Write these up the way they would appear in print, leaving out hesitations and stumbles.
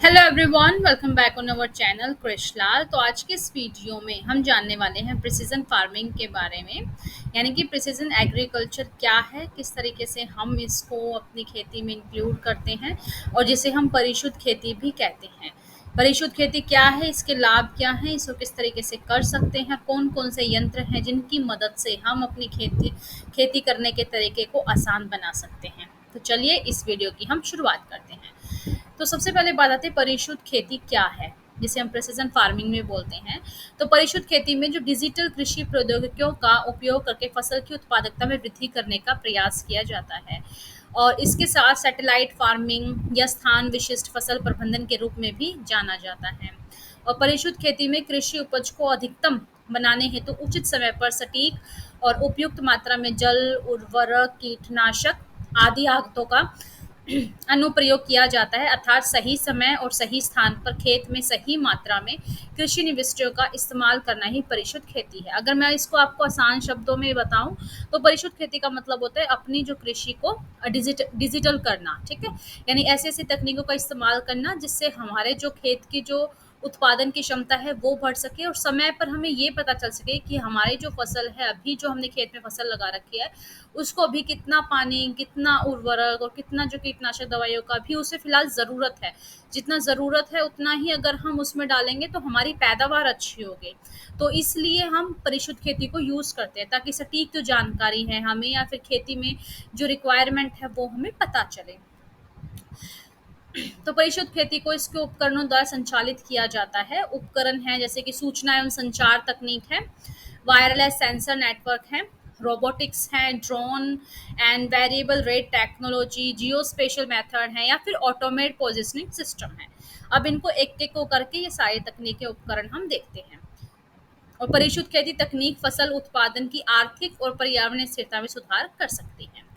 Hello everyone, welcome back on our channel Krishnalal. तो आज के इस वीडियो में हम जानने वाले हैं प्रिसीजन फार्मिंग के बारे में। यानी कि प्रिसीजन एग्रीकल्चर क्या है, किस तरीके से हम इसको अपनी खेती में इंक्लूड करते हैं और जिसे हम परिशुद्ध खेती भी कहते हैं। परिशुद्ध खेती क्या है, इसके लाभ क्या हैं, इसको किस तरीके से कर सकते हैं, कौन कौन से यंत्र हैं जिनकी मदद से हम अपनी खेती करने के तरीके को आसान बना सकते हैं। तो चलिए इस वीडियो की हम शुरुआत करते हैं। तो सबसे पहले बात आती है परिशुद्ध खेती क्या है, जिसे हम प्रिसिजन फार्मिंग में बोलते हैं। तो परिशुद्ध खेती में जो डिजिटल कृषि प्रौद्योगिकियों का उपयोग करके फसल की उत्पादकता में वृद्धि करने का प्रयास किया जाता है, और इसके साथ सैटेलाइट फार्मिंग या स्थान विशिष्ट फसल प्रबंधन के रूप में भी जाना जाता है। और परिशुद्ध खेती में कृषि उपज को अधिकतम बनाने हेतु उचित समय पर सटीक और उपयुक्त मात्रा में जल, उर्वरक, कीटनाशक आदि आगतों का अनुप्रयोग किया जाता है, अर्थात सही समय और सही स्थान पर खेत में सही मात्रा में कृषि निविष्टियों का इस्तेमाल करना ही परिशुद्ध खेती है। अगर मैं इसको आपको आसान शब्दों में बताऊं तो परिशुद्ध खेती का मतलब होता है अपनी जो कृषि को डिजिटल करना। ठीक है, यानी ऐसी ऐसी तकनीकों का इस्तेमाल करना जिससे हमारे जो खेत की जो उत्पादन की क्षमता है वो बढ़ सके, और समय पर हमें ये पता चल सके कि हमारी जो फसल है, अभी जो हमने खेत में फसल लगा रखी है, उसको अभी कितना पानी, कितना उर्वरक और कितना जो कीटनाशक दवाइयों का भी उसे फिलहाल ज़रूरत है। जितना ज़रूरत है उतना ही अगर हम उसमें डालेंगे तो हमारी पैदावार अच्छी होगी। तो इसलिए हम परिशुद्ध खेती को यूज़ करते हैं ताकि सटीक जो जानकारी है हमें, या फिर खेती में जो रिक्वायरमेंट है वो हमें पता चले। तो परिशुद्ध खेती को इसके उपकरणों द्वारा संचालित किया जाता है। उपकरण हैं जैसे कि सूचना एवं संचार तकनीक है, वायरलेस सेंसर नेटवर्क है, रोबोटिक्स है, drone and variable rate technology, Jio special method है, या फिर ऑटोमेट पोजिशनिंग सिस्टम है। अब इनको एक एक को करके ये सारे तकनीकी उपकरण हम देखते हैं। और परिशुद्ध खेती तकनीक फसल उत्पादन की आर्थिक और पर्यावरणीय स्थिरता में सुधार कर सकती है।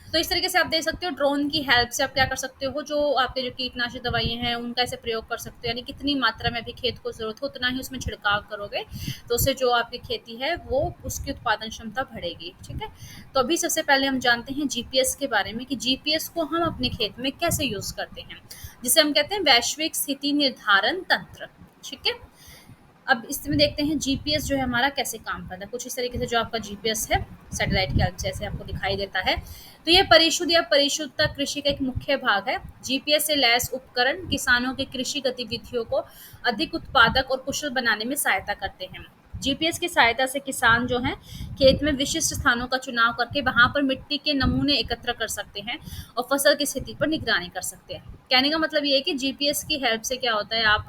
तो इस तरीके से आप देख सकते हो, ड्रोन की हेल्प से आप क्या कर सकते हो, जो आपके जो कीटनाशक दवाइयाँ हैं उनका ऐसे प्रयोग कर सकते हो। यानी कितनी मात्रा में भी खेत को ज़रूरत हो उतना ही उसमें छिड़काव करोगे, तो उससे जो आपकी खेती है वो उसकी उत्पादन क्षमता बढ़ेगी। ठीक है, तो अभी सबसे पहले हम जानते हैं जीपीएस के बारे में कि जीपीएस को हम अपने खेत में कैसे यूज़ करते हैं, जिसे हम कहते हैं वैश्विक स्थिति निर्धारण तंत्र। ठीक है, अब इसमें देखते हैं जीपीएस जो है हमारा कैसे काम करता है। कुछ इस तरीके से जो आपका जीपीएस है सैटेलाइट के हेल्प से ऐसे आपको दिखाई देता है। तो ये परिशुद्ध या परिशुद्धता कृषि का एक मुख्य भाग है। जीपीएस से लैस उपकरण किसानों की कृषि गतिविधियों को अधिक उत्पादक और कुशल बनाने में सहायता करते हैं। जीपीएस की सहायता से किसान जो हैं खेत में विशिष्ट स्थानों का चुनाव करके वहां पर मिट्टी के नमूने एकत्र कर सकते हैं और फसल की स्थिति पर निगरानी कर सकते हैं। कहने का मतलब ये है कि जीपीएस की हेल्प से क्या होता है, आप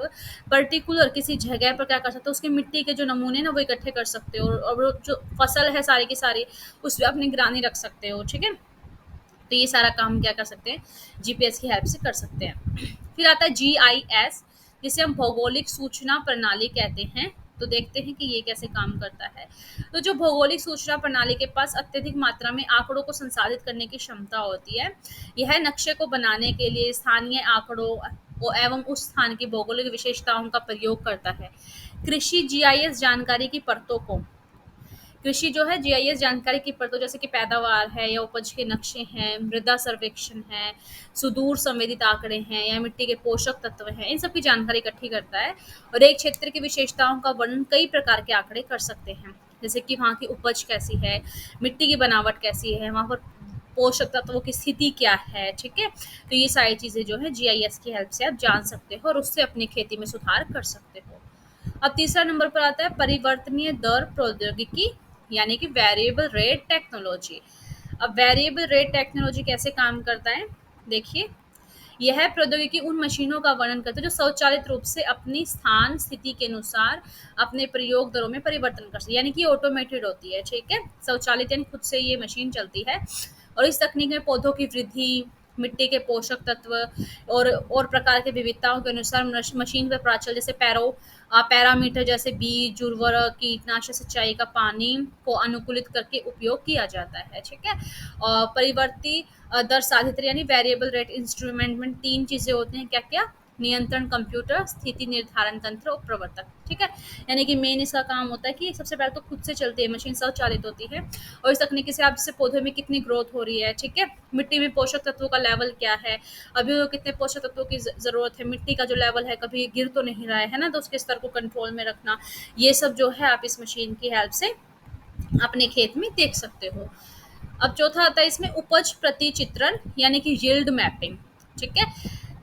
पर्टिकुलर किसी जगह पर क्या कर सकते हो, उसके मिट्टी के जो नमूने ना वो इकट्ठे कर सकते हो, और वो जो फसल है सारी की सारी उस पर आप निगरानी रख सकते हो। ठीक है, तो ये सारा काम क्या कर सकते हैं, जीपीएस की हेल्प से कर सकते हैं। फिर आता है जीआईएस, जिसे हम भौगोलिक सूचना प्रणाली कहते हैं। तो देखते हैं कि ये कैसे काम करता है। तो जो भौगोलिक सूचना प्रणाली के पास अत्यधिक मात्रा में आंकड़ों को संसाधित करने की क्षमता होती है। यह नक्शे को बनाने के लिए स्थानीय आंकड़ों एवं उस स्थान की भौगोलिक विशेषताओं का प्रयोग करता है। कृषि जीआईएस जानकारी की परतों को, कृषि जो है जीआईएस जानकारी की परतों जैसे कि पैदावार है या उपज के नक्शे हैं, मृदा सर्वेक्षण है, सुदूर संवेदित आंकड़े हैं, या मिट्टी के पोषक तत्व हैं, इन सब की जानकारी इकट्ठी करता है। और एक क्षेत्र की विशेषताओं का वर्णन कई प्रकार के आंकड़े कर सकते हैं, जैसे कि वहाँ की उपज कैसी है, मिट्टी की बनावट कैसी है, वहाँ पर पोषक तत्वों की स्थिति क्या है। ठीक है, तो ये सारी चीज़ें जो है जीआईएस की हेल्प से आप जान सकते हो और उससे अपनी खेती में सुधार कर सकते हो। अब तीसरा नंबर पर आता है परिवर्तनीय दर प्रौद्योगिकी, यानी कि वेरिएबल रेट टेक्नोलॉजी। अब वेरिएबल रेट टेक्नोलॉजी कैसे काम करता है, देखिए, यह प्रौद्योगिकी उन मशीनों का वर्णन करता है जो स्वचालित रूप से अपनी स्थान स्थिति के अनुसार अपने प्रयोग दरों में परिवर्तन कर सकती है। यानी कि ऑटोमेटेड होती है। ठीक है, स्वचालित यानी खुद से ये मशीन चलती है, और इस तकनीक में पौधों की वृद्धि, मिट्टी के पोषक तत्व और प्रकार के विविधताओं के अनुसार मशीन पर प्राचल जैसे पैरामीटर जैसे बीज, उर्वरक, कीटनाशक, सिंचाई का पानी को अनुकूलित करके उपयोग किया जाता है। ठीक है, और परिवर्ती दर साधित यानी वेरिएबल रेट इंस्ट्रूमेंट में तीन चीजें होती हैं, क्या क्या, नियंत्रण कंप्यूटर, स्थिति निर्धारण तंत्र और प्रवर्तक। ठीक है, यानी कि मेन इसका काम होता है कि सबसे पहले तो खुद से चलती है मशीन, स्वचालित होती है, और इस तकनीकी से आप जैसे पौधे में कितनी ग्रोथ हो रही है, ठीक है, मिट्टी में पोषक तत्वों का लेवल क्या है, अभी वो कितने पोषक तत्वों की जरूरत है, मिट्टी का जो लेवल है कभी गिर तो नहीं रहा है ना, तो उसके स्तर को कंट्रोल में रखना, ये सब जो है आप इस मशीन की हेल्प से अपने खेत में देख सकते हो। अब चौथा आता है इसमें उपज प्रति चित्रण, यानी कि यील्ड मैपिंग। ठीक है,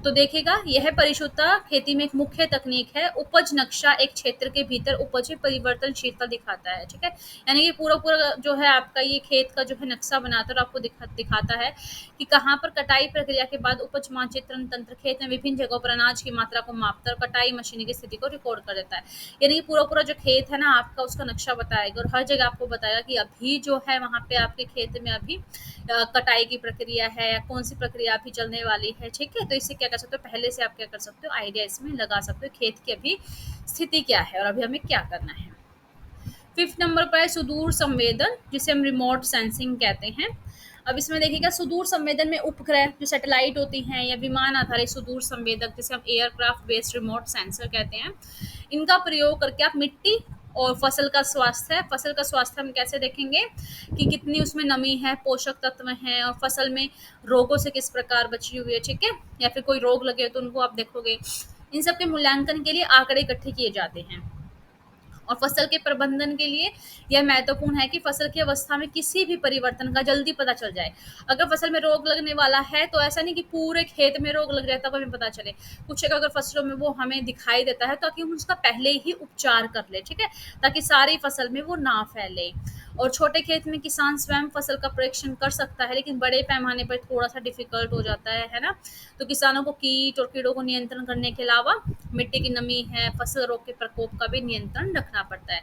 तो देखिएगा यह परिशुद्धता खेती में एक मुख्य तकनीक है। उपज नक्शा एक क्षेत्र के भीतर उपज में परिवर्तनशीलता दिखाता है। ठीक है, यानी कि पूरा पूरा जो है आपका ये खेत का जो है नक्शा बनाता है और आपको दिखाता है कि कहाँ पर कटाई प्रक्रिया के बाद उपज मानचित्रण तंत्र खेत में विभिन्न जगहों पर अनाज की मात्रा को मापता है और कटाई मशीन की स्थिति को रिकॉर्ड कर देता है। यानी कि पूरा पूरा जो खेत है ना आपका, उसका नक्शा बताएगा और हर जगह आपको बताएगा कि अभी जो है वहाँ पे आपके खेत में अभी कटाई की प्रक्रिया है या कौन सी प्रक्रिया अभी चलने वाली है। ठीक है, तो इससे क्या कर सकते हो, पहले से आप क्या कर सकते हो, आइडिया इसमें लगा सकते हो खेत की अभी स्थिति क्या है और अभी हमें क्या करना है। फिफ्थ नंबर पर है सुदूर संवेदन, जिसे हम रिमोट सेंसिंग कहते हैं। अब इसमें देखिएगा सुदूर संवेदन में उपग्रह जो सैटेलाइट होती हैं या विमान आधारित सुदूर संवेदक, जिसे हम एयरक्राफ्ट बेस्ड रिमोट सेंसर कहते हैं, इनका प्रयोग करके आप मिट्टी और फसल का स्वास्थ्य हम कैसे देखेंगे कि कितनी उसमें नमी है, पोषक तत्व हैं, और फसल में रोगों से किस प्रकार बची हुई है। ठीक है, या फिर कोई रोग लगे तो उनको आप देखोगे। इन सब के मूल्यांकन के लिए आंकड़े इकट्ठे किए जाते हैं। और फसल के प्रबंधन के लिए यह महत्वपूर्ण है कि फसल की अवस्था में किसी भी परिवर्तन का जल्दी पता चल जाए। अगर फसल में रोग लगने वाला है तो ऐसा नहीं कि पूरे खेत में रोग लग जाए तब हमें पता चले, कुछ एक अगर फसलों में वो हमें दिखाई देता है ताकि हम उसका पहले ही उपचार कर ले। ठीक है, ताकि सारी फसल में वो ना फैले। और छोटे खेत में किसान स्वयं फसल का परीक्षण कर सकता है, लेकिन बड़े पैमाने पर थोड़ा सा डिफिकल्ट हो जाता है ना। तो किसानों को कीट और कीड़ों को नियंत्रण करने के अलावा मिट्टी की नमी है, फसल रोग के प्रकोप का भी नियंत्रण रखना पड़ता है।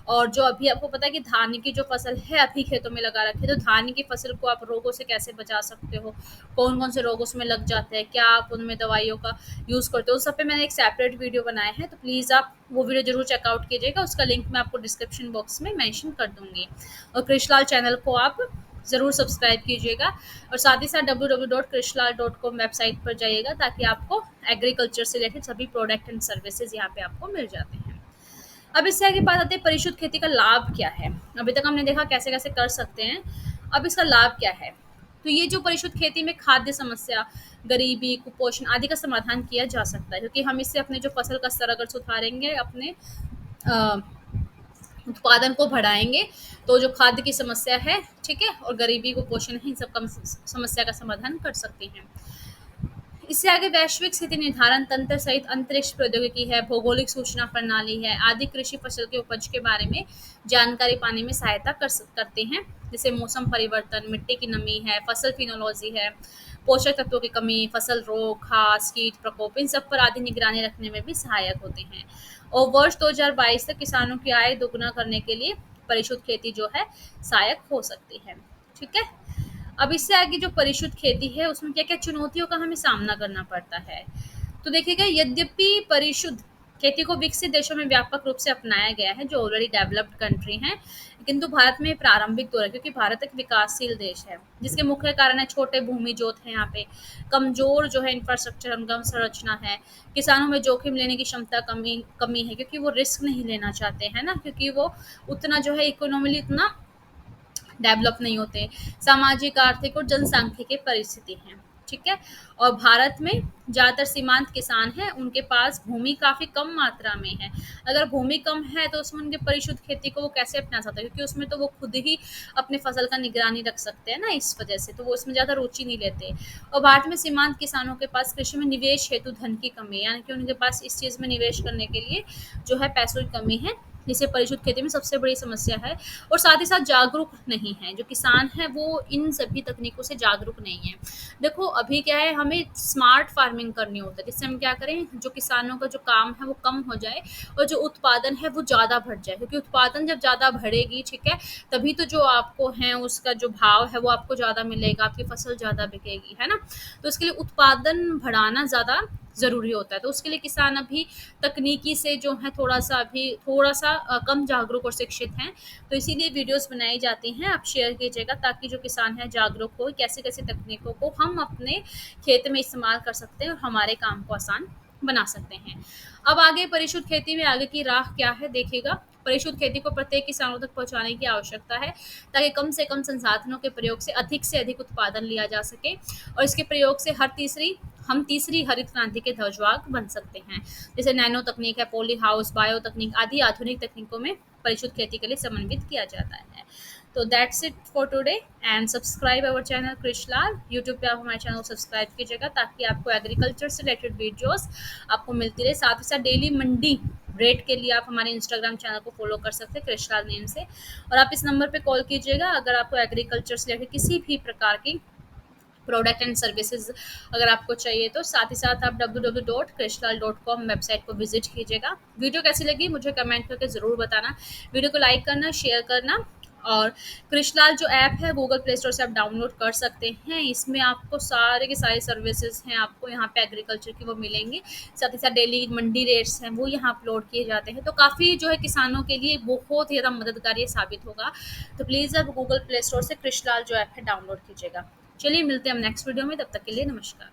और जो अभी आपको पता है कि धान की जो फसल है अभी खेतों में लगा रखी है, तो धान की फसल को आप रोगों से कैसे बचा सकते हो, कौन कौन से रोग उसमें लग जाते हैं, क्या आप उनमें दवाइयों का यूज़ करते हो, उस सब पे मैंने एक सेपरेट वीडियो बनाया है, तो प्लीज़ आप वो वीडियो जरूर चेकआउट कीजिएगा। उसका लिंक मैं आपको डिस्क्रिप्शन बॉक्स में मेंशन कर दूंगी। और कृषलाल चैनल को आप ज़रूर सब्सक्राइब कीजिएगा, और साथ ही साथ www.krishlal.com वेबसाइट पर जाइएगा ताकि आपको एग्रीकल्चर से रिलेटेड सभी प्रोडक्ट एंड सर्विसेज यहाँ पे आपको मिल जाते हैं। अब इससे आगे बात आती है परिशुद्ध खेती का लाभ क्या है। अभी तक हमने देखा कैसे कैसे कर सकते हैं, अब इसका लाभ क्या है। तो ये जो परिशुद्ध खेती में खाद्य समस्या, गरीबी, कुपोषण आदि का समाधान किया जा सकता है, क्योंकि हम इससे अपने जो फसल का स्तर अगर सुधारेंगे, अपने अ, उत्पादन को बढ़ाएंगे, तो जो खाद्य की समस्या है, ठीक है, और गरीबी कुपोषण है, इन सब का समस्या का समाधान कर सकते हैं। इससे आगे वैश्विक स्थिति निर्धारण तंत्र सहित अंतरिक्ष प्रौद्योगिकी है, भौगोलिक सूचना प्रणाली है आदि कृषि फसल के उपज के बारे में जानकारी पाने में सहायता करते हैं। जैसे मौसम परिवर्तन, मिट्टी की नमी है, फसल फिनोलॉजी है, पोषक तत्वों की कमी, फसल रोग, घास, कीट प्रकोप, इन सब पर आदि निगरानी रखने में भी सहायक होते हैं। और वर्ष 2022 तक किसानों की आय दोगुना करने के लिए परिशुद्ध खेती जो है सहायक हो सकती है। ठीक है, अब इससे आगे जो परिशुद्ध खेती है उसमें क्या क्या चुनौतियों का हमें सामना करना पड़ता है। तो देखिएगा यद्यपि परिशुद्ध खेती को विकसित देशों में व्यापक रूप से अपनाया गया है, जो ऑलरेडी डेवलप्ड कंट्री हैं, किंतु भारत में प्रारंभिक दौर है, क्योंकि भारत एक विकासशील देश है, जिसके मुख्य कारण है छोटे भूमि जोत है, यहाँ पे कमजोर जो है इंफ्रास्ट्रक्चर उनका संरचना है, किसानों में जोखिम लेने की क्षमता कमी कमी है, क्योंकि वो रिस्क नहीं लेना चाहते हैं ना, क्योंकि वो उतना जो है इकोनॉमिली उतना डेवलप नहीं होते, सामाजिक, आर्थिक और जनसांख्यिकी परिस्थिति हैं। ठीक है, और भारत में ज़्यादातर सीमांत किसान हैं, उनके पास भूमि काफ़ी कम मात्रा में है। अगर भूमि कम है तो उसमें उनके परिशुद्ध खेती को वो कैसे अपना सकते हैं, क्योंकि उसमें तो वो खुद ही अपने फसल का निगरानी रख सकते हैं ना, इस वजह से तो वो इसमें ज़्यादा रुचि नहीं लेते। और भारत में सीमांत किसानों के पास कृषि में निवेश हेतु धन की कमी है, यानी कि उनके पास इस चीज़ में निवेश करने के लिए जो है पैसों की कमी है, जिसे परिशुद्ध खेती में सबसे बड़ी समस्या है। और साथ ही साथ जागरूक नहीं है, जो किसान है वो इन सभी तकनीकों से जागरूक नहीं है। देखो अभी क्या है, हमें स्मार्ट फार्मिंग करनी होता है, जिससे हम क्या करें, जो किसानों का जो काम है वो कम हो जाए और जो उत्पादन है वो ज़्यादा बढ़ जाए, क्योंकि उत्पादन जब ज़्यादा बढ़ेगी, ठीक है, तभी तो जो आपको है उसका जो भाव है वो आपको ज़्यादा मिलेगा, आपकी फसल ज़्यादा बिकेगी, है ना। तो इसके लिए उत्पादन बढ़ाना ज़्यादा ज़रूरी होता है, तो उसके लिए किसान अभी तकनीकी से जो है थोड़ा सा कम जागरूक और शिक्षित हैं। तो इसीलिए वीडियोस बनाई जाती हैं, आप शेयर कीजिएगा ताकि जो किसान है जागरूक हो, कैसे कैसे तकनीकों को हम अपने खेत में इस्तेमाल कर सकते हैं और हमारे काम को आसान बना सकते हैं। अब आगे परिशुद्ध खेती में आगे की राह क्या है देखिएगा। परिशुद्ध खेती को प्रत्येक किसानों तक पहुंचाने की आवश्यकता है, ताकि कम से कम संसाधनों के प्रयोग से अधिक उत्पादन लिया जा सके, और इसके प्रयोग से हम तीसरी हरित क्रांति के ध्वजवाहक बन सकते हैं। जैसे नैनो तकनीक है, पॉली हाउस, बायो तकनीक आदि आधुनिक तकनीकों में परिशुद्ध खेती के लिए समन्वित किया जाता है। तो that's it for today, and subscribe our channel Krishnalal. YouTube पे आप हमारे चैनल को सब्सक्राइब कीजिएगा, ताकि आपको एग्रीकल्चर से रिलेटेड वीडियोस आपको मिलती रहे। साथ ही साथ डेली मंडी रेट के लिए आप हमारे इंस्टाग्राम चैनल को फॉलो कर सकते हैं कृष्णलाल नेम से। और आप इस नंबर पे कॉल कीजिएगा अगर आपको एग्रीकल्चर से रिलेटेड किसी भी प्रकार की प्रोडक्ट एंड सर्विसेज अगर आपको चाहिए तो। साथ ही साथ आप www.krishnal.com वेबसाइट को विजिट कीजिएगा। वीडियो कैसी लगी मुझे कमेंट करके ज़रूर बताना। वीडियो को लाइक करना, शेयर करना। और कृष्णलाल जो ऐप है गूगल प्ले स्टोर से आप डाउनलोड कर सकते हैं। इसमें आपको सारे के सारे सर्विसेज हैं, आपको यहाँ पे एग्रीकल्चर की वो मिलेंगे। साथ ही साथ डेली मंडी रेट्स हैं वो यहाँ अपलोड किए जाते हैं। तो काफ़ी जो है किसानों के लिए बहुत ही ज़्यादा मददगार ये साबित होगा। तो प्लीज़ आप गूगल प्ले स्टोर से कृष्णलाल जो ऐप है डाउनलोड कीजिएगा। चलिए मिलते हैं हम नेक्स्ट वीडियो में, तब तक के लिए नमस्कार।